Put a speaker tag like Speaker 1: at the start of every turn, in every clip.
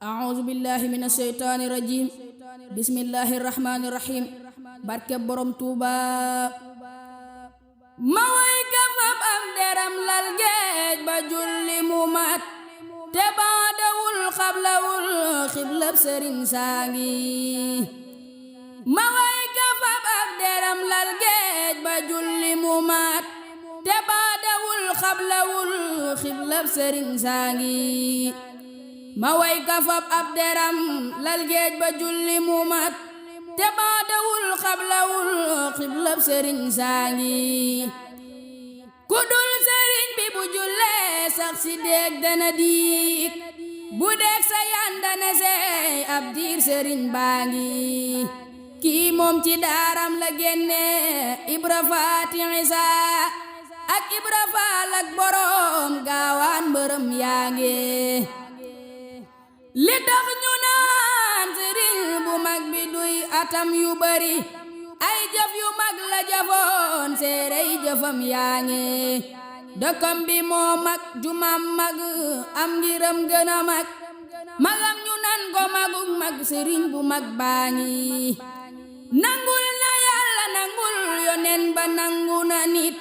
Speaker 1: أعوذ بالله من الشيطان الرجيم بسم الله الرحمن الرحيم barke borom Tuuba ma way ka fab am deram lal géej ba julli mu mat te baadawul xablawul xiblab sëriñ saangi ma way ka fab am deram lal géej ba julli mu mat te baadawul xablawul xiblab sëriñ saangi ma way ka fab ab deram lal géej ba julli mu mat te baadawul xablawul xiblab sëriñ saangi ku dul sëriñ bi bu jullee sax si déeg dana diik bu déeg sa yandane sey ab diir sëriñ baangi kii moom ci daaram la génne Ibra Faati Isa ak Ibra Faal ak borom gaawaan mbërëm yaange li tax ñu naan sëriñ bu mag bi duy atam yu bari ay jëf yu mag la jëfoon séeréy jëfam yaa ngi dëkkam bi moo mag jumaam mag am ngiram gën a mag magam ñu nan ko magug mag sëriñ bu mag baa ngi nangul na yàlla nangul yonen ba nangu na nit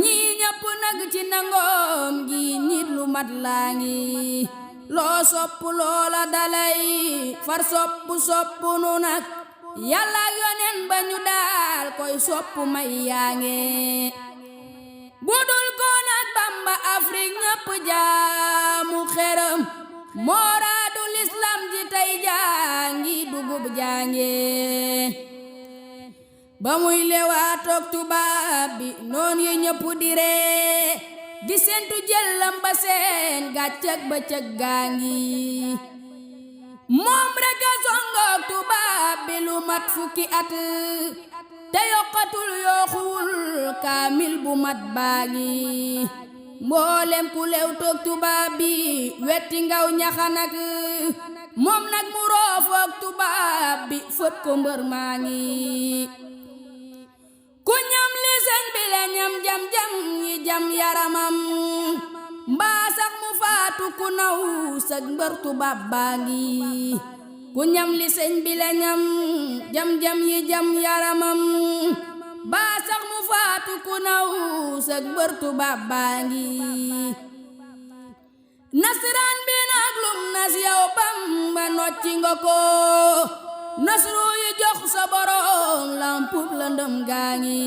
Speaker 1: ñii ñëpp nag ci nangoom gi nit lu mat laa ngi loo sopp loola dalay far soppu nu nag yàlla ak yonen ba ñu daal koy soppu may yaange budul ko nag Bamba Afrique ñëpp jaamu xeram mooraadu l'islam ji tey jaangi dugub jaange ba muy lewaatoog tubaab bi noon yi ñëpp di ree di sentu jëllam ba seen gàccak ba cëg gaangi moom rek a songoog tubaab bi lu mat fukki at te yokkatul yooxuwul kaamil bu mat baangi mboolem ku lew toog tubaab bi wetti ngaw ñaxanak moom nag mu roofoog tubaab bi fët ko mbër maa ngi ku ñam li sëñ bi le ñam jam yi jam yaramam mbaa sax mu faatu ku naw sag mbër tubaab baa ngi ku ñam li sëñ bi le ñam jam yi jam yaramam mbaa sax mu faatu ku naw sag mbër tubaab baa ngi nasaraan bi nag lum nas yow Bamba nocci nga ko nasru yi jox sa borom lampub lëndëm gaa ngi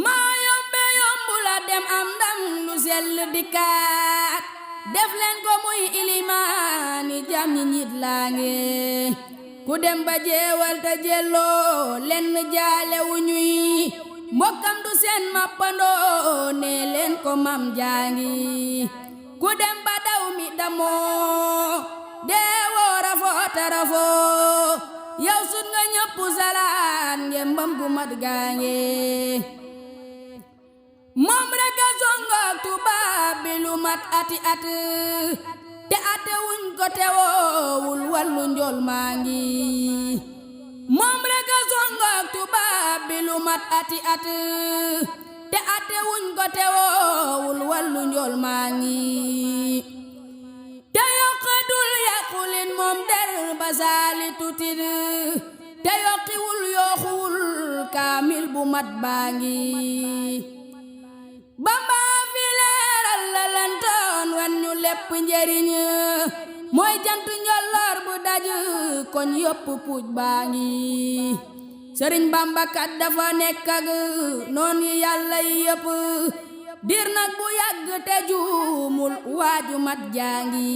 Speaker 1: maa yombe yombu la dem am ndam lu sell dikkaat def leen ko muy ilimaani jam ñi nit laa ngi ku dem ba jeewal te jelloo lenn jaale wu ñuy mbokkam du seen mappandoo ne leen ko mam jaangi ku dem ba daw mi damoo deewoo rafoo tarafoo yow sut nga ñëpp salaan ngembam gu mat gaange moom rek a songoog tubaab bi lu mat ati at te ate wuñ ko te woowul wallu njool maa ngi moom rek a songoog tubaab bi lu mat ati at te ate wuñ ko te woowul wallu njool maa ngi te yokkatul yàqulin moom der ba saali tutit te yokkiwul yooxuwul kaamil bu mat baa ngi Bamba fi leeral la lantoon wan ñu lépp njëriñ mooy jant njolloor bu daj koñ yëpp puuj baa ngi sëriñ Bamba kat dafa nekk ak noon yi yàlla yi yëpp dir nag bu yàgg te juumul waaju mat jaangi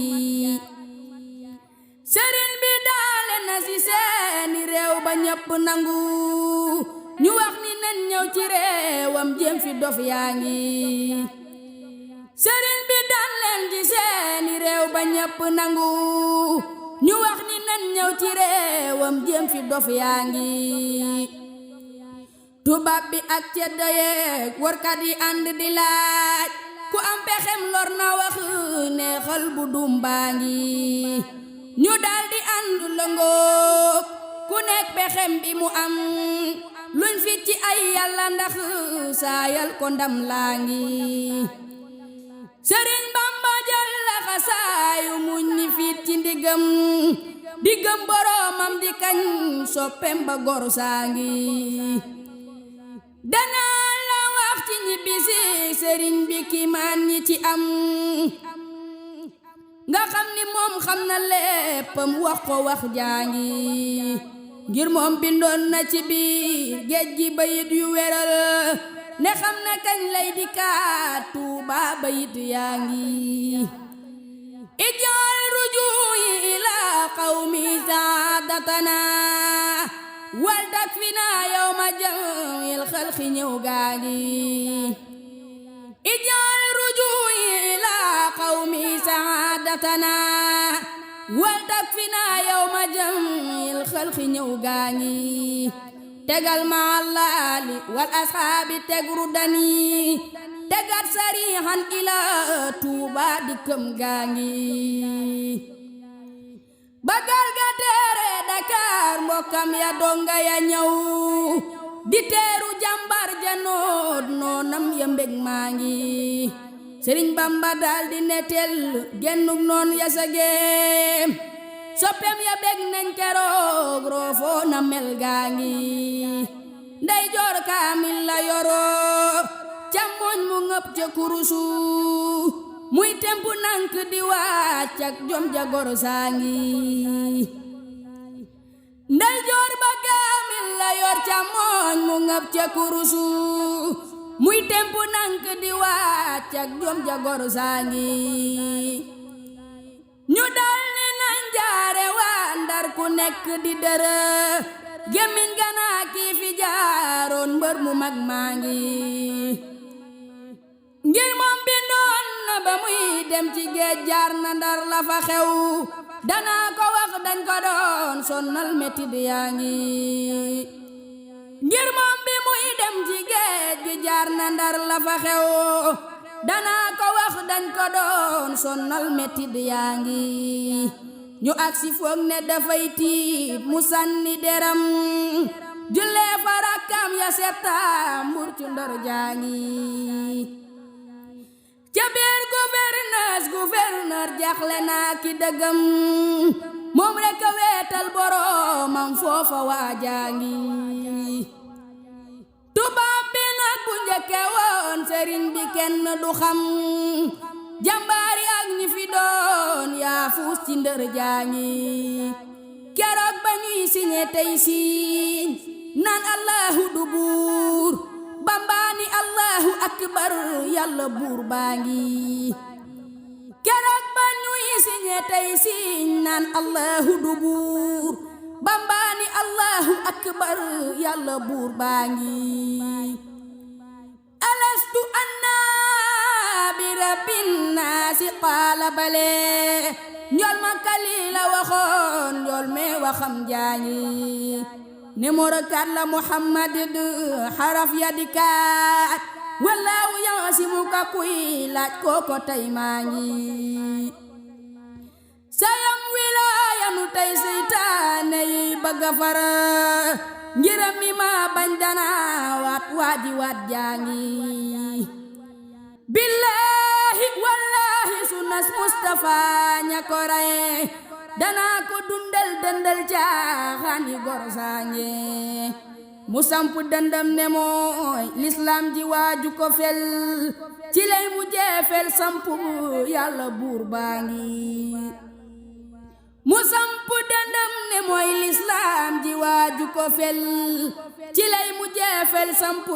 Speaker 1: sëriñ bi daale na si seeni réew ba ñëpp nangu ñu wax ni nen ñëw ci réewam jéem fi dof yaa ngi sëriñ bi daan leen ci seeni réew ba ñëpp nangu ñu wax ni nen ñëw ci réewam jéem fi dof yaa ngi tubaab bi ak ceddo yeeg warkat yi ànd di laaj ku am pexem lor na wax neexal bu dum baa ngi ñu daal di ànd lëngoog ku nekk pexem bi mu am luñ fi ci ay yàlla ndax saayal ko ndam laa ngi sëriñ Bamba jël la laxasaayu muñ ni fiit ci ndigam diggam boroomam di kañ soppem ba gor saangi danaa la wax ci ñibbisi sëriñ bi kiimaan ñi ci am nga xam ni moom xam na léppam wax ko wax jaangi ngir moom bindoon na ci biir géej gi bayit yu wéral ne xam na kañ lay dikkaat Tuuba bayit yaa ngi ijaal rujuyi ila qawmi saadatana wal takfina yawma jamil xalqi ñëw gaa ngi ijaal rujuyi ila qawmi saadatana wal takfina yawma jamil xalqi ñëw gaa ngi tegal ma allaali wal asxaabi tegru dani tegat sarihan ila Tuuba dikkam gaa ngi bagal ga teere Dakar mbokkam ya donga ya ñëw di teeru jàmbar ja noonam ya mbég maa ngi Sëriñ Bamba dal di netel gennuk noon ya sageem soppem ya bég nañ keroog roofoo na mel gaa ngi ndey joor kaamil la yoro càmmoñ mu ngëp ca kurusu muy tempu nank di wàcc ak jom ja gor saangi ndey joor ba kaamil la yor càmmoñ mu ngëp ca kurusu muy tempu nank di wàcc ak jom ja gor saangi ñu dal ni nañ jaare waa Ndar ku nekk di dërë gémmiñ ganaa kii fi jaaroon mbër mu mag maa ngi ngir moom bindoon na ba muy dem ci géej jaar na Ndar la fa xew danaa ko wax dañ ko doon sonnal metit yaa ngi ngir moom bi muy dem ci géej gi jaar na Ndar la fa xew danaa ko wax dañ ko doon sonnal metit yaa ngi ñu agsi foog ne dafay tiit mu sànni deram jullee fa rakkam ya Septembre ci Ndar jaa ngi ca biir gouverneur jaxle naa ki dëggam moom rekk a weetal boroomam foofa waa jaa ngi tubaab bi nag bu njëkke woon sëriñ bi kenn du xam jàmbaari ak ñi fi doon yaa fuus ci Ndar jaa ngi keroog ba ñuy siñe tey siiñ naan Allahu du buur Bambaani Allahu akbar yàlla buur baa ngi keroog ba ñuy siñe tey siiñ naan Allahu du buur Bambaani Allahu akbar yàlla buur baa ngi alastu anna bi rabbin naasi qaala bale njool ma kalila waxoon njool me waxam jaañi numéro 4 la Muhammad xaraf ya di kaat wallaahu yaasimuka kuy laaj kooko tey maa ngi sayam wilaayanu tey seytaane yi bëgg a fara ngiram mi ma bañ dana waat waaji waat jaangi billaahi wallaahi sunnas Mustafa ña ko raye dana ko dundal dëndal caaxaan yi gor saange mu samp dëndam ne mooy lislaam ji waaju ko fel ci lay mu jeefel samp yàlla buur baa ngi mu samp dëndam ne mooy lislaam ji waaju ko fel ci lay mu jeefel samp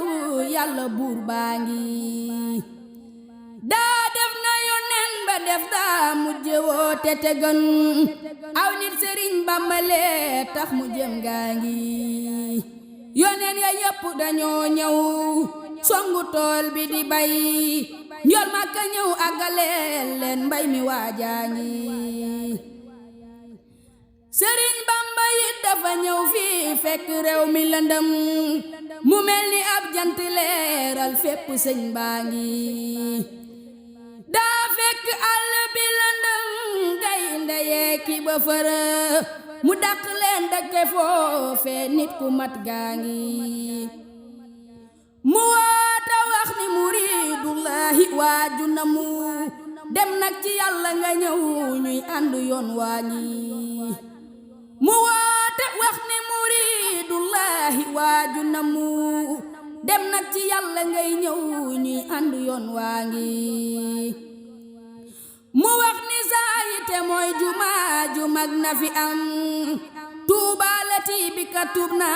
Speaker 1: yàlla buur baa ngi daa def na yónneen ba def daa mujje woote te gën aw nit Sëriñ Bamba lee tax mu jëm gaa ngi yónneen ya yépp dañoo ñëw songu tool bi di bay njool Makka ñëw àggaleel leen mbay mi waajaa ngi Sëriñ Bamba yit dafa ñëw fii fekk réew mi lëndëm mu mel ni ab jant leeral fépp sëñ baa ngi daa fekk àll bi lëndëm gaynde yee ki ba fëra mu dàq leen dëkke foofe nit ku mat gaa ngi mu waata wax ni muridullahi waaju na dem nag ci yàlla nga ñëw ñuy ànd yoon waa ngi mu woote wax ne muridullahi waaju na mu dem nag ci yàlla ngay ñëw ñuy ànd yoon waa ngi mu wax ni saayite mooy jumaa ju mag na fi am tuubaalati bi ka tuub na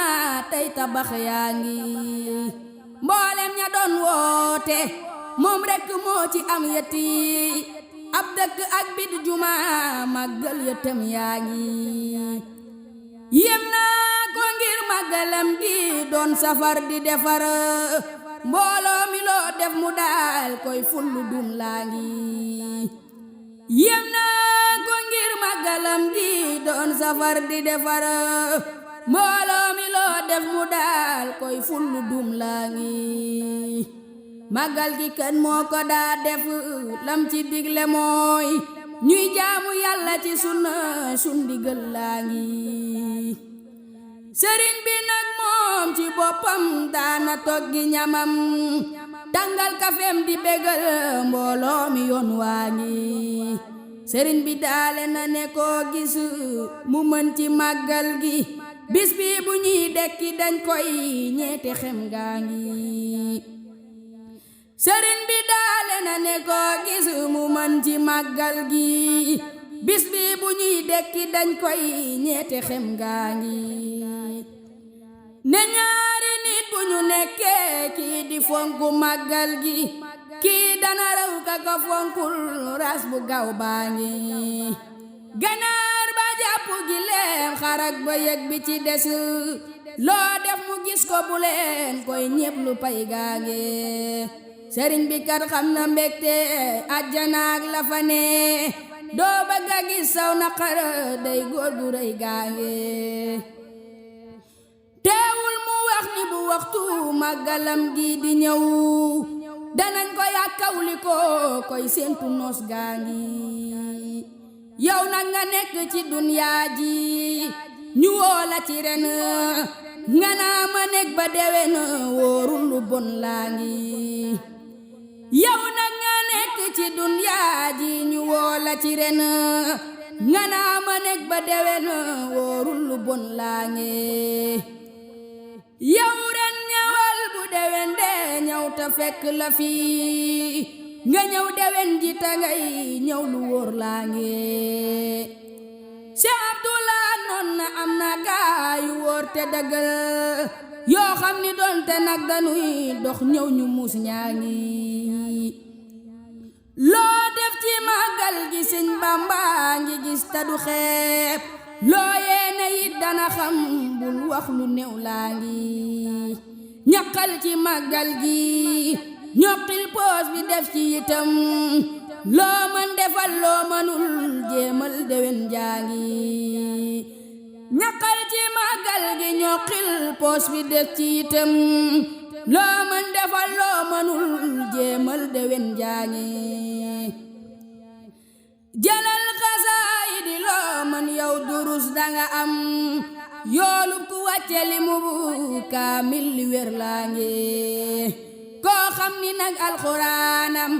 Speaker 1: tey tabax yaa ngi mboolem ña doon woote moom rekk moo ci am yeti ab dëkk ak bid jumaa màggal yëtam yaa ngi yem naa ko ngir màggalam gi doon safar di defar mbooloo mi loo def mu daal koy fullu dun laa ngi yem naa ko ngir màggalam gi doon safar di defar mbooloo mi loo def mu daal koy fullu dum laa ngi màggal gi kan moo ko daa def lam ci digle mooy ñuy jaamu yàlla ci sunna sun digal laa ngi sëriñ bi nag moom ci boppam daana toggi ñamam tàngal kafem di bégal mbooloo mi yoon waa ngi sëriñ bi daale na ne koo gis mu mën ci màggal gi bis bi bu ñuy dekki dañ koy ñeete xem gaa ngi sëriñ bi daale na ne koo gis mu mën ci màggal gi bis bi bu ñuy dekki dañ koy ñeete xem gaa ngi ne ñaari nit bu ñu nekkee kii di fonku màggal gi kii dana raw ka ko fonkul ras bu gaaw baa ngi ganaar ba jàpp gi leen xarak ba yëg bi ci des loo def mu gis ko bu leen koy ñépp lu pay gaa ngi sëriñ bi kat xam na mbégte àjjanaak la fa ne doo bëgg a gis saw naqar day góor gu rëy gaa ngi teewul mu wax ni bu waxtu màggalam gi di ñëw danañ ko yàkkawli ko koy séentu noos gaa ngi yow nag nga nekk ci dunyaa ji ñu woo la ci ren nga naa ma nekk ba déwén wóorul lu bon laa ngi yow nag nga nekk ci dunyaa ji ñu woo la ci ren nga naa ma nekk ba déwén wóorul lu bon laa ngi yow ren ñëwal bu déwén de ñëw ta fekk la fii nga ñëw déwén ji ta ngay ñëw lu wóor laa ngi Cheikh Abdoulaye noon na am na gaa yu wóor te dëggal yoo xam ni doonte nag dañuy dox ñëw ñu muus ñaa ngi loo def ci màggal gi Sëñ Bamba ngi gis ta du xeeb loo yéene it dana xam bul wax lu néew laa ngi ñaqal ci màggal gi ñoqil poos bi def ci itam loo mën defal loo mënul jéemal déwén jaa ngi ñaqal ci màggal gi ñoqil poos bi def ci itam loo mën defal loo mënul jéemal déwén jaa ngi jëlal xasaayidi loo mën yow durus danga am yoolub ku wàcce li mu kaamil li wér laa ngi koo xam ni nag alxuraanam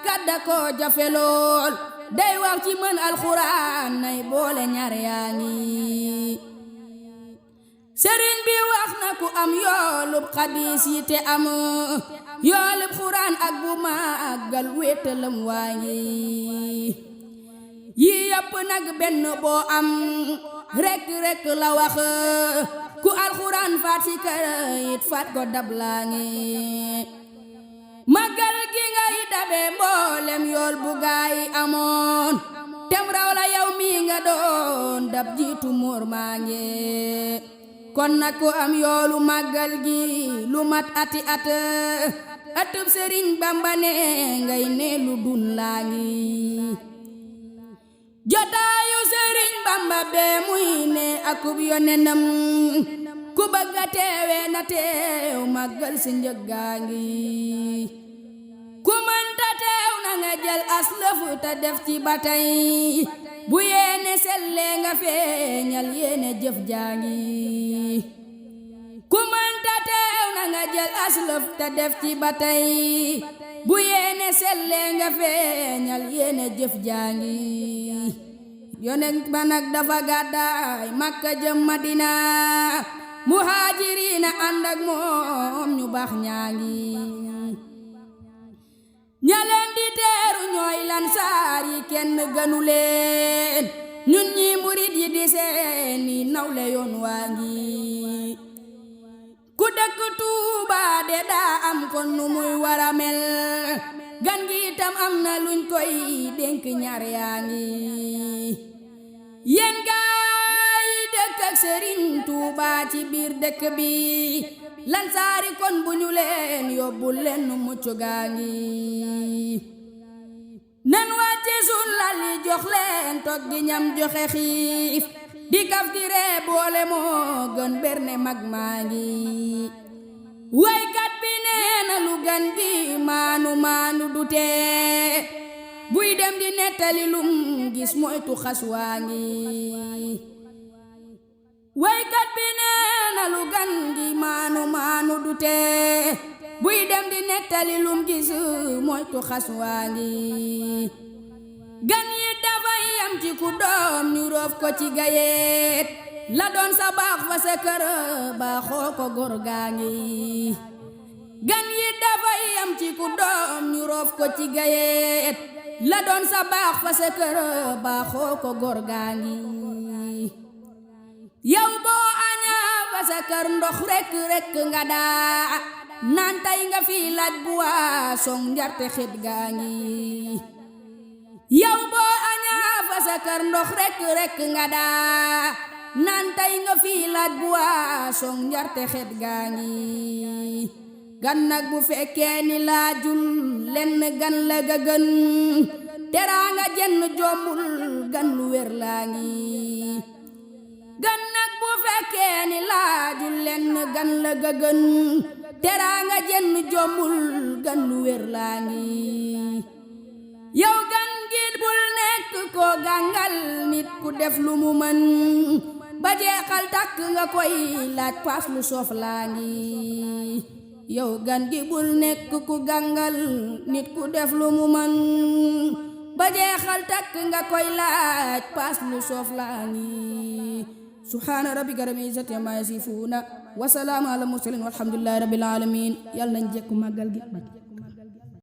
Speaker 1: kadda koo jafe lool day wax ci mën alxuraan nay boole ñaar yaa ngi sëriñ bi wax na ku am yoolub xadiis yi te am yoolub xuraan ak bu màggal wéetalam waa ngi yi yëpp nag benn boo am rekk la wax ku alxuraan faat si kayit faat ko dab laa ngi màggal gi ngay dabe mboolem yool bu gaay amoon tem raw la yow mi nga doon dab jiitu móor maa ngi kon nag ku am yoolu màggal gi lu mat ati at atub Sëriñ Bamba ne ngay ne lu dun laa ngi jotaayu Sëriñ Bamba bee muy ne akub yonenam ku bëgg a teewe na teew màggal si njëggaa ngi ku mënta teew na nga jël aslëf te def ci batay bu yéene selle nga feeñal yéene jëf jaa ngi ku mënta teew na nga jël aslëf te def ci batay bu yéene selle nga feeñal yéene jëf jaangi yonent ba nag dafa gàddaay Makka jëm Madina muhaajiriina ànd ak moom ñu baax ñaangi ña leen di teeru ñooy lansaar yi kenn gënu leen ñun ñi murid yi di seeni nawle yoon waa ngi ku dëkk Tuuba de daa am kon nu muy wara mel gan gi itam am na luñ koy dénk ñaar yaa ngi yéen gaay dëkk ak Sëriñ Tuuba ci biir dëkk bi lansaari kon bu ñu leen yóbbul leen nu mucc gaa ngi nen wàcce sun lal yi jox leen togg gi ñam joxe xiif di kaf di ree boole moo gën berne mag maa ngi waykat bi nee na lu gan gi maanu maanu du tee buy dem di nettali lum gis moytu xas waa ngi waykat bi nee na lu gan gi maanu maanu du tee buy dem di nettali lum gis moytu xas waa ngi gan yi dafay am ci ku doom ñu roof ko ci gayeet la doon sa baax fa sa kër baaxoo ko góor gaa ngi gan yi dafay am ci ku doom ñu roof ko ci gayeet la doon sa baax fa sa kër baaxoo ko góor gaa ngi yow boo añaa fa sa kër ndox rekk nga daa naan tay nga fi laaj bu waa song njarte xet gaa ngi yow boo añaa fa sa kër ndox rekk nga daa naan tay nga fi laaj bu waa song njarte xet gaa ngi gan nag bu fekkee ni laajul lenn gan la ga gën teraanga jenn jombul gan lu wér laa ngi gan nag bu fekkee ni laajul lenn gan la ga gën teraanga jenn jombul gan lu wér laa ngi yow gan gi bul nekk ko gàngal nit ku def lu mu mën ba jeexal takk nga koy laaj paas lu soof laa ngi yow gan gi bul nekk ku gàngal nit ku def lu mu mën ba jeexal takk nga koy laaj paas lu soof laa ngi subhaana rabbika rabbil izzati ammaa yasifuuna wa salaamun alal mursaliin walhamdulillahi rabbil aalamiin yàlla nañ jekku màggal gi